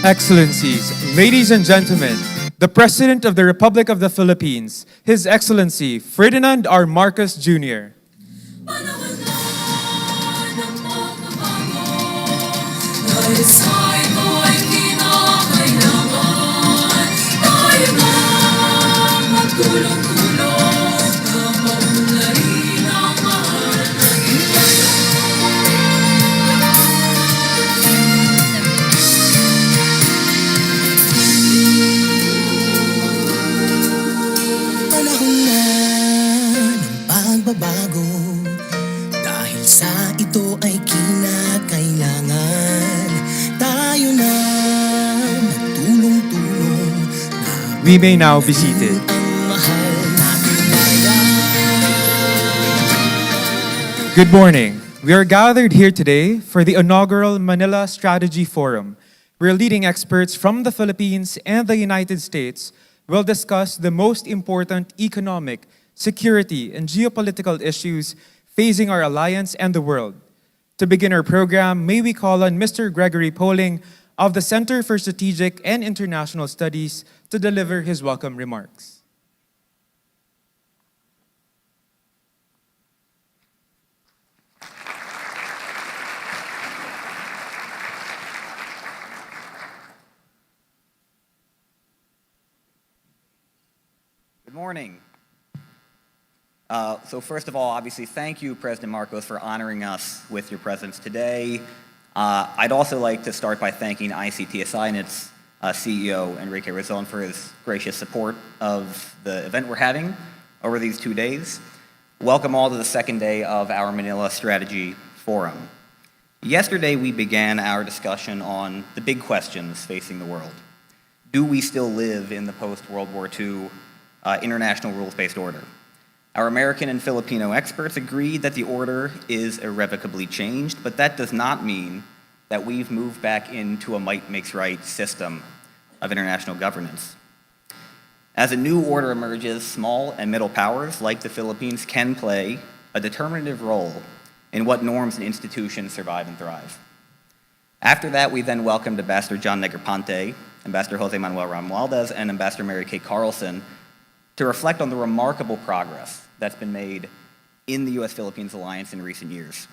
Excellencies, ladies and gentlemen, the President of the Republic of the Philippines, His Excellency Ferdinand R. Marcos Jr. Panahon na ng pagbabago, dahil sa ito ay kinakailangan tayo na magtulong-tulong na maunlarin ang mahal nating Panahon na ng pagbabago, dahil sa ito ay kinakailangan tayo na magtulong-tulong na We may now be seated. ang mahal nating bayan. Good morning. We are gathered here today for the inaugural Manila Strategy Forum, where leading experts from the Philippines and the United States will discuss the most important economic, security, and geopolitical issues facing our alliance and the world. To begin our program, may we call on Mr. Gregory Poling of the Center for Strategic and International Studies to deliver his welcome remarks. Good morning. So first of all, obviously, thank you, President Marcos, for honoring us with your presence today. I'd also like to start by thanking ICTSI and its CEO, Enrique Razon, for his gracious support of the event we're having over these 2 days. Welcome all to the second day of our Manila Strategy Forum. Yesterday, we began our discussion on the big questions facing the world. Do we still live in the post-World War II international rules-based order? Our American and Filipino experts agree that the order is irrevocably changed, but that does not mean that we've moved back into a might makes right system of international governance. As a new order emerges, small and middle powers like the Philippines can play a determinative role in what norms and institutions survive and thrive. After that, we then welcomed Ambassador John Negroponte, Ambassador Jose Manuel Romualdez, and Ambassador Mary Kay Carlson to reflect on the remarkable progress that's been made in the U.S. Philippines alliance in recent years.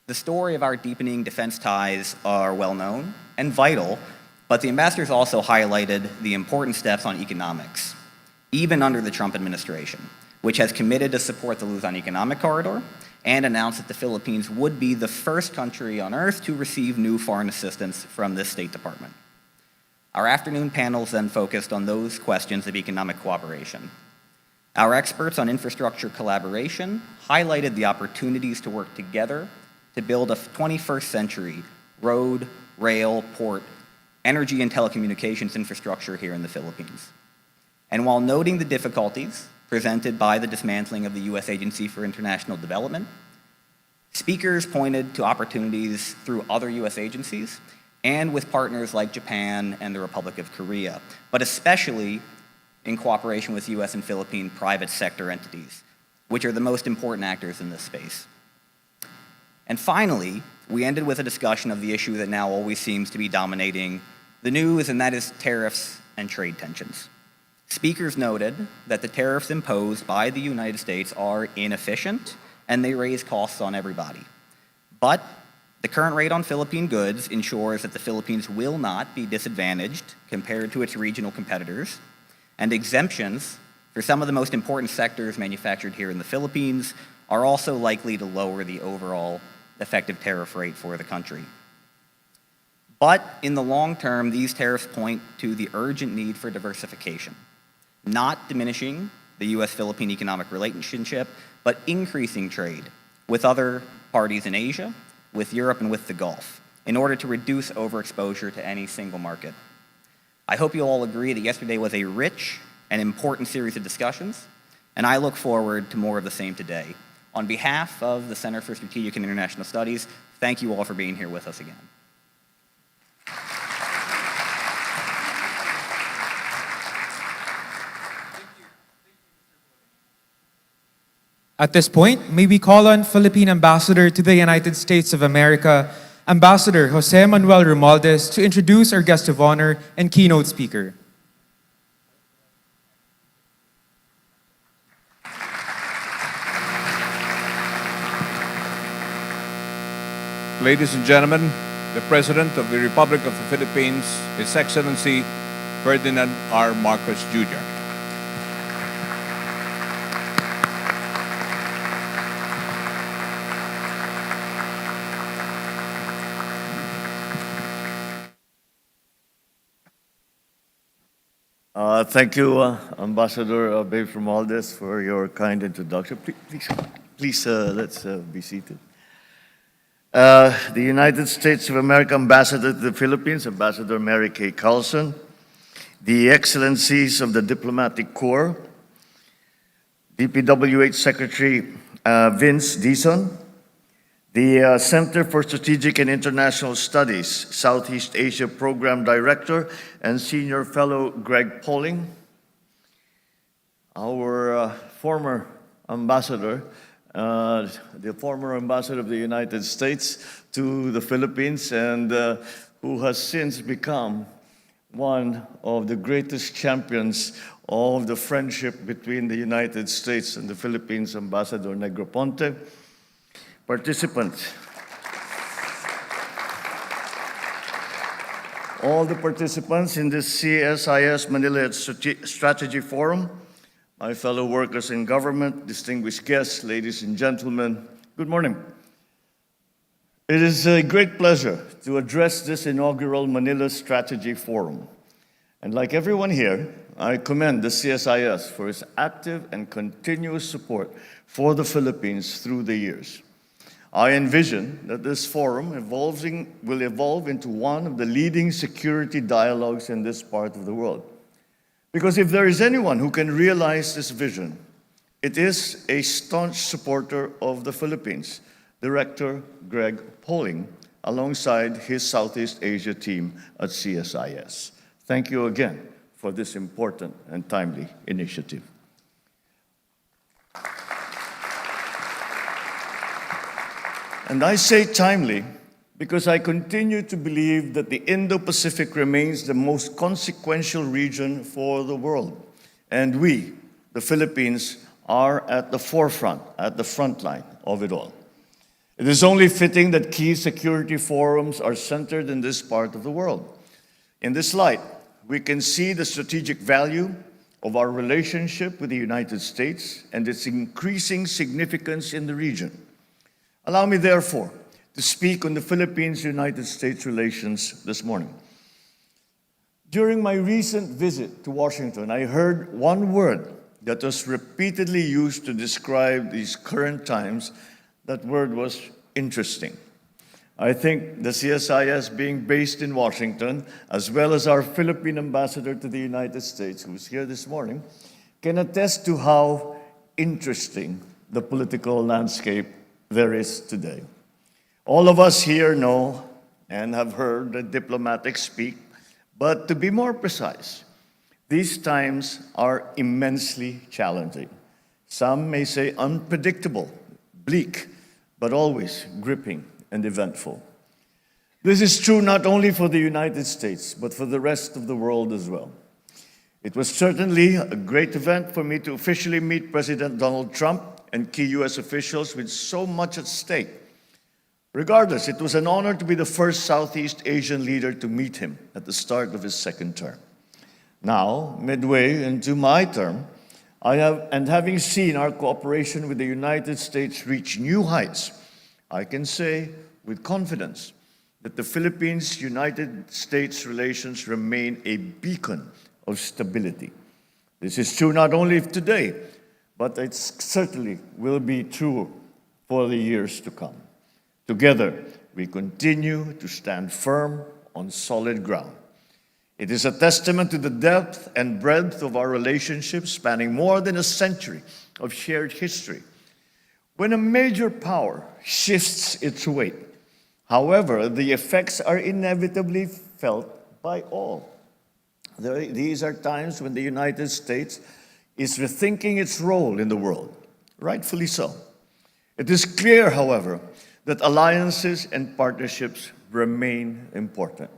The story of our deepening defense ties are well known and vital, but the ambassadors also highlighted the important steps on economics, even under the Trump administration, which has committed to support the Luzon Economic Corridor and announced that the Philippines would be the first country on earth to receive new foreign assistance from this State Department. Our afternoon panels then focused on those questions of economic cooperation. Our experts on infrastructure collaboration highlighted the opportunities to work together to build a 21st century road, rail, port, energy, and telecommunications infrastructure here in the Philippines. And while noting the difficulties presented by the dismantling of the U.S. Agency for International Development, speakers pointed to opportunities through other U.S. agencies and with partners like Japan and the Republic of Korea, but especially in cooperation with U.S. and Philippine private sector entities, which are the most important actors in this space. And finally, we ended with a discussion of the issue that now always seems to be dominating the news, and that is tariffs and trade tensions. Speakers noted that the tariffs imposed by the United States are inefficient and they raise costs on everybody. But the current rate on Philippine goods ensures that the Philippines will not be disadvantaged compared to its regional competitors, and exemptions for some of the most important sectors manufactured here in the Philippines are also likely to lower the overall effective tariff rate for the country. But in the long term, these tariffs point to the urgent need for diversification, not diminishing the U.S.-Philippine economic relationship, but increasing trade with other parties in Asia, with Europe, and with the Gulf, in order to reduce overexposure to any single market. I hope you all agree that yesterday was a rich and important series of discussions, and I look forward to more of the same today. On behalf of the Center for Strategic and International Studies, thank you all for being here with us again. At this point, may we call on Philippine Ambassador to the United States of America, Ambassador Jose Manuel Romualdez to introduce our guest of honor and keynote speaker. Ladies and gentlemen, the President of the Republic of the Philippines, His Excellency Ferdinand R. Marcos Jr. Thank you, Ambassador Babe Romualdez, for your kind introduction. Please let's be seated. The United States of America Ambassador to the Philippines, Ambassador Mary Kay Carlson, the Excellencies of the Diplomatic Corps, DPWH Secretary Vince Dizon, the Center for Strategic and International Studies, Southeast Asia Program Director and Senior Fellow Greg Polling, our former ambassador, the former ambassador of the United States to the Philippines, and who has since become one of the greatest champions of the friendship between the United States and the Philippines, Ambassador Negroponte. Participants. All the participants in this CSIS Manila Strategy Forum, my fellow workers in government, distinguished guests, ladies and gentlemen, good morning. It is a great pleasure to address this inaugural Manila Strategy Forum. And like everyone here, I commend the CSIS for its active and continuous support for the Philippines through the years. I envision that this forum will evolve into one of the leading security dialogues in this part of the world. Because if there is anyone who can realize this vision, it is a staunch supporter of the Philippines, Director Greg Polling, alongside his Southeast Asia team at CSIS. Thank you again for this important and timely initiative. And I say timely because I continue to believe that the Indo-Pacific remains the most consequential region for the world. And we, the Philippines, are at the forefront, at the front line of it all. It is only fitting that key security forums are centered in this part of the world. In this light, we can see the strategic value of our relationship with the United States and its increasing significance in the region. Allow me, therefore, to speak on the Philippines-United States relations this morning. During my recent visit to Washington, I heard one word that was repeatedly used to describe these current times. That word was interesting. I think the CSIS, being based in Washington, as well as our Philippine ambassador to the United States, who's here this morning, can attest to how interesting the political landscape there is today. All of us here know and have heard the diplomatics speak, but to be more precise, these times are immensely challenging. Some may say unpredictable, bleak, but always gripping and eventful. This is true not only for the United States, but for the rest of the world as well. It was certainly a great event for me to officially meet President Donald Trump and key U.S. officials with so much at stake. Regardless, it was an honor to be the first Southeast Asian leader to meet him at the start of his second term. Now, midway into my term, having seen our cooperation with the United States reach new heights, I can say with confidence that the Philippines-United States relations remain a beacon of stability. This is true not only of today, but it certainly will be true for the years to come. Together, we continue to stand firm on solid ground. It is a testament to the depth and breadth of our relationship spanning more than a century of shared history. When a major power shifts its weight, however, the effects are inevitably felt by all. These are times when the United States is rethinking its role in the world, rightfully so. It is clear, however, that alliances and partnerships remain important.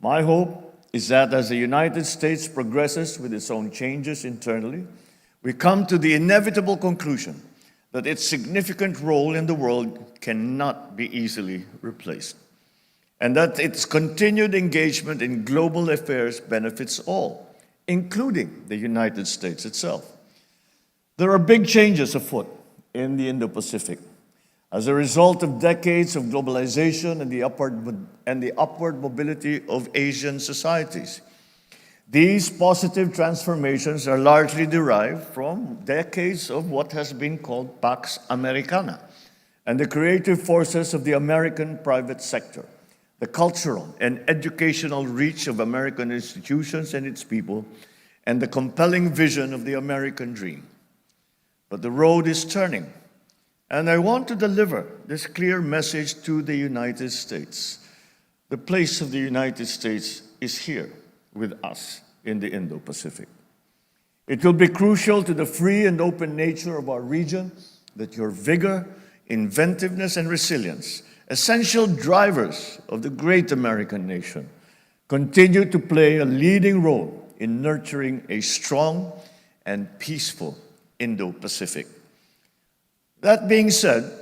My hope is that as the United States progresses with its own changes internally, we come to the inevitable conclusion that its significant role in the world cannot be easily replaced, and that its continued engagement in global affairs benefits all, including the United States itself. There are big changes afoot in the Indo-Pacific as a result of decades of globalization and the upward mobility of Asian societies. These positive transformations are largely derived from decades of what has been called Pax Americana and the creative forces of the American private sector, the cultural and educational reach of American institutions and its people, and the compelling vision of the American dream. But the road is turning, and I want to deliver this clear message to the United States. The place of the United States is here with us in the Indo-Pacific. It will be crucial to the free and open nature of our region that your vigor, inventiveness, and resilience, essential drivers of the great American nation, continue to play a leading role in nurturing a strong and peaceful Indo-Pacific. That being said,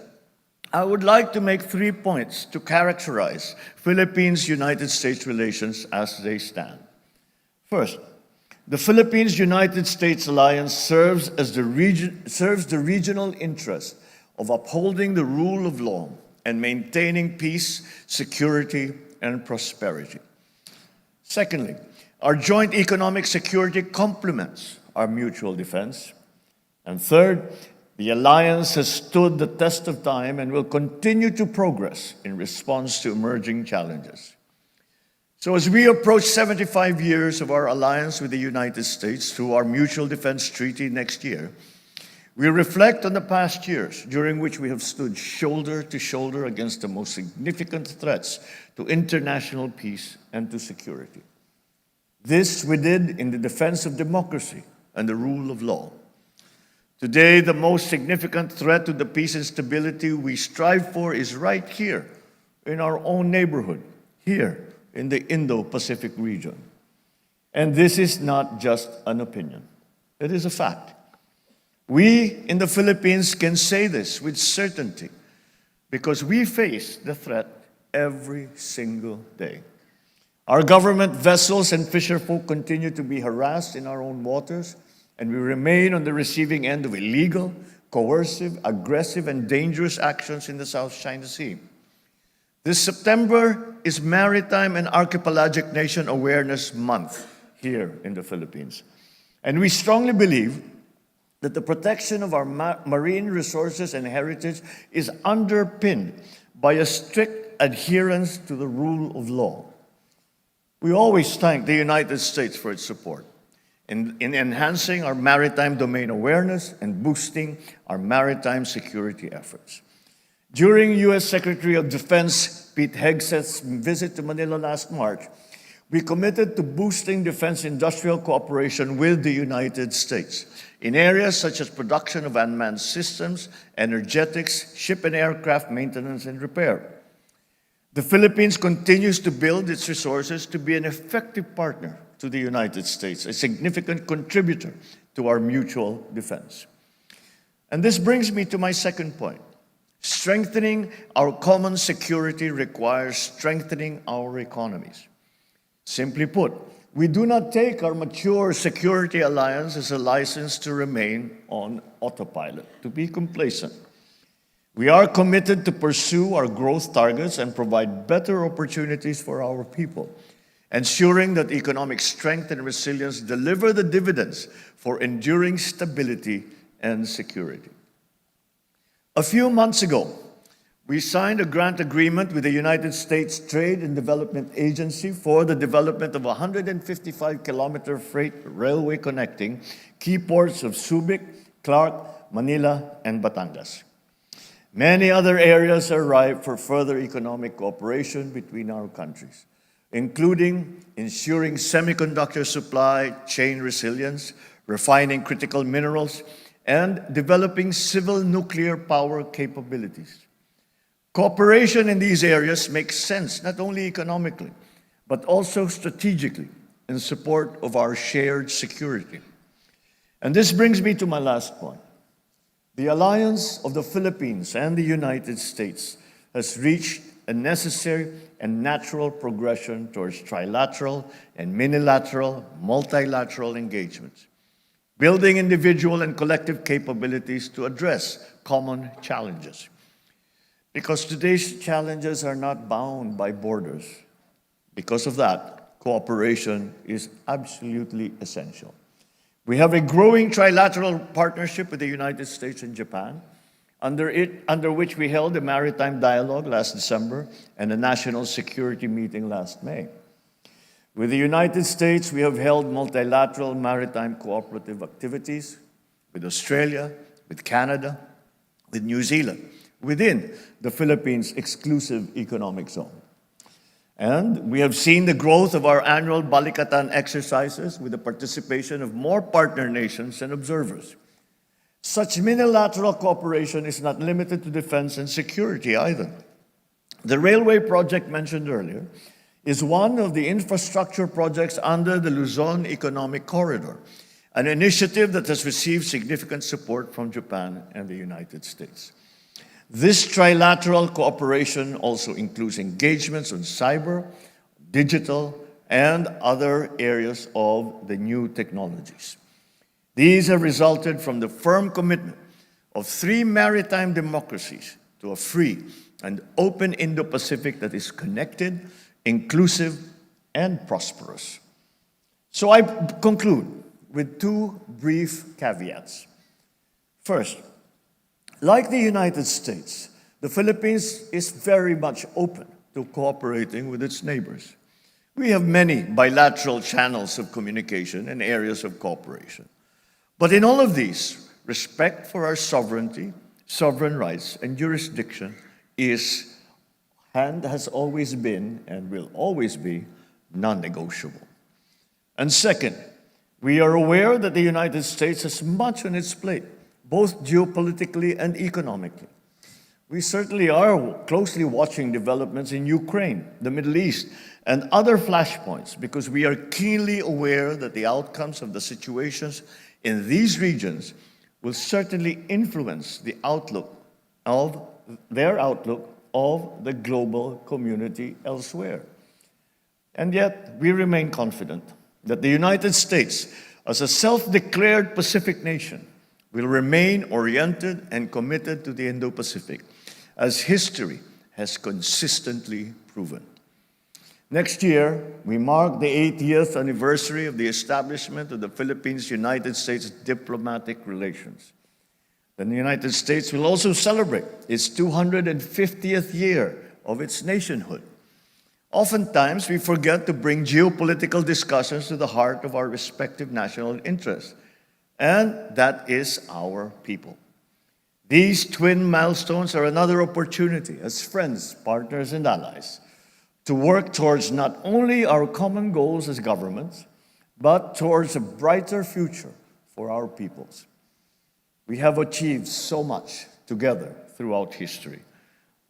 I would like to make 3 points to characterize Philippines-United States relations as they stand. First, the Philippines-United States alliance serves the regional interest of upholding the rule of law and maintaining peace, security, and prosperity. Secondly, our joint economic security complements our mutual defense. And third, the alliance has stood the test of time and will continue to progress in response to emerging challenges. So as we approach 75 years of our alliance with the United States through our mutual defense treaty next year, we reflect on the past years during which we have stood shoulder to shoulder against the most significant threats to international peace and to security. This we did in the defense of democracy and the rule of law. Today, the most significant threat to the peace and stability we strive for is right here in our own neighborhood, here in the Indo-Pacific region. And this is not just an opinion. It is a fact. We in the Philippines can say this with certainty because we face the threat every single day. Our government vessels and fisherfolk continue to be harassed in our own waters, and we remain on the receiving end of illegal, coercive, aggressive, and dangerous actions in the South China Sea. This September is Maritime and Archipelagic Nation Awareness Month here in the Philippines. And we strongly believe that the protection of our marine resources and heritage is underpinned by a strict adherence to the rule of law. We always thank the United States for its support in enhancing our maritime domain awareness and boosting our maritime security efforts. During U.S. Secretary of Defense Pete Hegseth's visit to Manila last March, we committed to boosting defense industrial cooperation with the United States in areas such as production of unmanned systems, energetics, ship and aircraft maintenance and repair. The Philippines continues to build its resources to be an effective partner to the United States, a significant contributor to our mutual defense. And this brings me to my second point. Strengthening our common security requires strengthening our economies. Simply put, we do not take our mature security alliance as a license to remain on autopilot, to be complacent. We are committed to pursue our growth targets and provide better opportunities for our people, ensuring that economic strength and resilience deliver the dividends for enduring stability and security. A few months ago, we signed a grant agreement with the United States Trade and Development Agency for the development of a 155-kilometer freight railway connecting key ports of Subic, Clark, Manila, and Batangas. Many other areas are ripe for further economic cooperation between our countries, including ensuring semiconductor supply chain resilience, refining critical minerals, and developing civil nuclear power capabilities. Cooperation in these areas makes sense, not only economically, but also strategically in support of our shared security. And this brings me to my last point. The alliance of the Philippines and the United States has reached a necessary and natural progression towards trilateral and minilateral, multilateral engagements, building individual and collective capabilities to address common challenges. Because today's challenges are not bound by borders. Because of that, cooperation is absolutely essential. We have a growing trilateral partnership with the United States and Japan, under which we held a maritime dialogue last December and a national security meeting last May. With the United States, we have held multilateral maritime cooperative activities with Australia, with Canada, with New Zealand, within the Philippines' exclusive economic zone. And we have seen the growth of our annual Balikatan exercises with the participation of more partner nations and observers. Such minilateral cooperation is not limited to defense and security either. The railway project mentioned earlier is one of the infrastructure projects under the Luzon Economic Corridor, an initiative that has received significant support from Japan and the United States. This trilateral cooperation also includes engagements on cyber, digital, and other areas of the new technologies. These have resulted from the firm commitment of 3 maritime democracies to a free and open Indo-Pacific that is connected, inclusive, and prosperous. So I conclude with 2 brief caveats. First, like the United States, the Philippines is very much open to cooperating with its neighbors. We have many bilateral channels of communication and areas of cooperation. But in all of these, respect for our sovereignty, sovereign rights, and jurisdiction is and has always been and will always be non-negotiable. And second, we are aware that the United States has much on its plate, both geopolitically and economically. We certainly are closely watching developments in Ukraine, the Middle East, and other flashpoints because we are keenly aware that the outcomes of the situations in these regions will certainly influence the outlook of the global community elsewhere. And yet, we remain confident that the United States, as a self-declared Pacific nation, will remain oriented and committed to the Indo-Pacific, as history has consistently proven. Next year, we mark the 80th anniversary of the establishment of the Philippines-United States diplomatic relations. The United States will also celebrate its 250th year of its nationhood. Oftentimes, we forget to bring geopolitical discussions to the heart of our respective national interests, and that is our people. These twin milestones are another opportunity as friends, partners, and allies to work towards not only our common goals as governments, but towards a brighter future for our peoples. We have achieved so much together throughout history.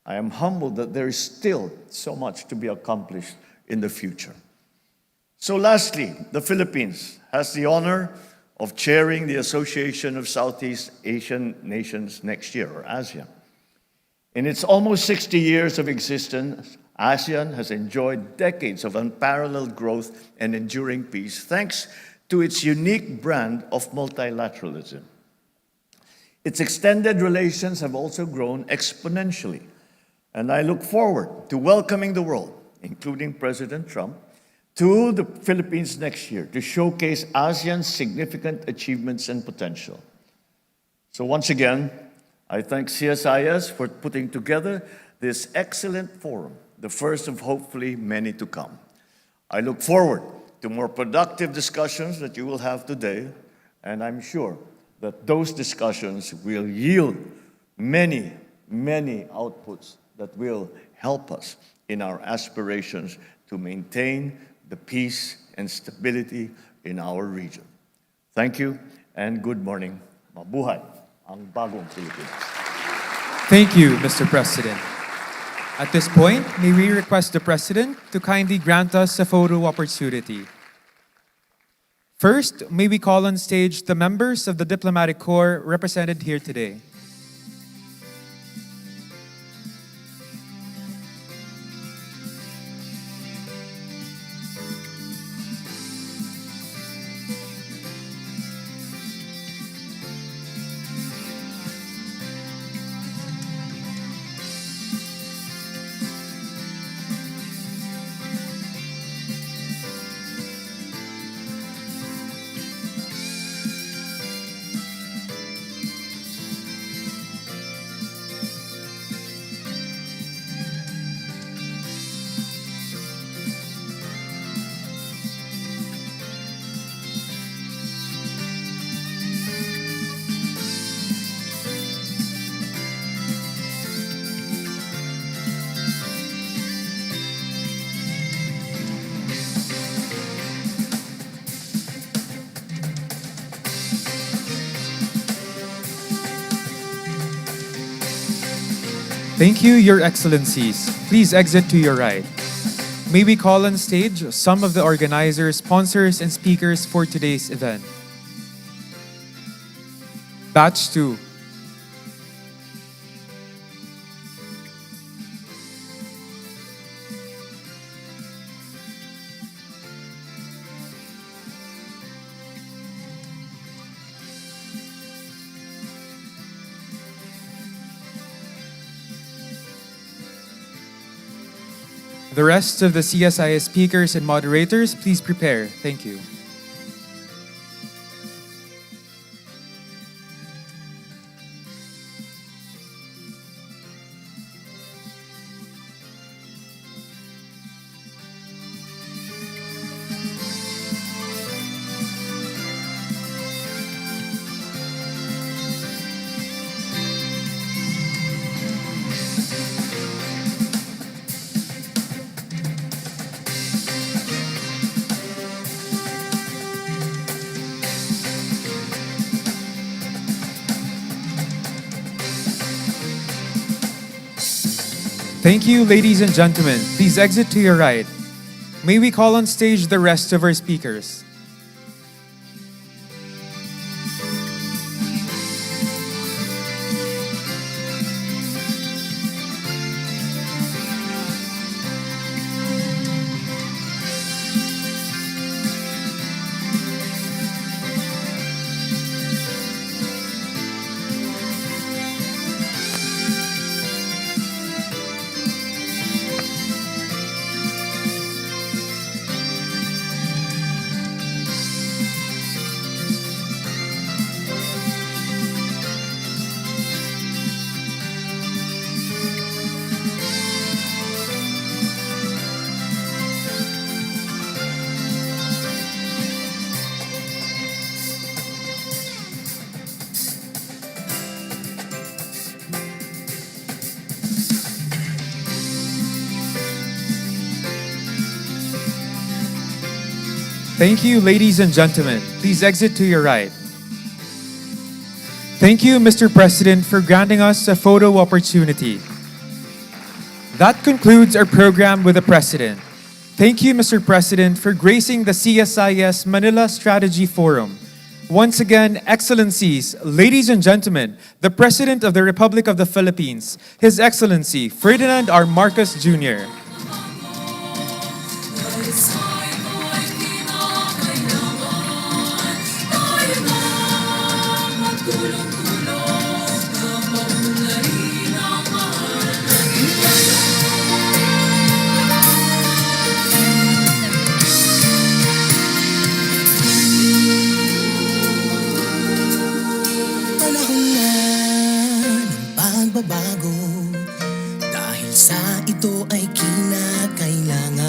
I am humbled that there is still so much to be accomplished in the future. So lastly, the Philippines has the honor of chairing the Association of Southeast Asian Nations next year, or ASEAN. In its almost 60 years of existence, ASEAN has enjoyed decades of unparalleled growth and enduring peace thanks to its unique brand of multilateralism. Its extended relations have also grown exponentially, and I look forward to welcoming the world, including President Trump, to the Philippines next year to showcase ASEAN's significant achievements and potential. So once again, I thank CSIS for putting together this excellent forum, the first of hopefully many to come. I look forward to more productive discussions that you will have today, and I'm sure that those discussions will yield many, many outputs that will help us in our aspirations to maintain the peace and stability in our region. Thank you and good morning. Mabuhay ang bagong Pilipinas. Thank you, Mr. President. At this point, may we request the President to kindly grant us a photo opportunity. First, may we call on stage the members of the Diplomatic Corps represented here today. Thank you, Your Excellencies. Please exit to your right. May we call on stage some of the organizers, sponsors, and speakers for today's event. Batch 2. The rest of the CSIS speakers and moderators, please prepare. Thank you. Thank you, ladies and gentlemen. Please exit to your right. May we call on stage the rest of our speakers. Thank you, ladies and gentlemen. Please exit to your right. Thank you, Mr. President, for granting us a photo opportunity. That concludes our program with the President. Thank you, Mr. President, for gracing the CSIS Manila Strategy Forum. Once again, Excellencies, ladies and gentlemen, the President of the Republic of the Philippines, His Excellency Ferdinand R. Marcos Jr. Panahon na ng pagbabago, dahil sa ito ay kinakailangan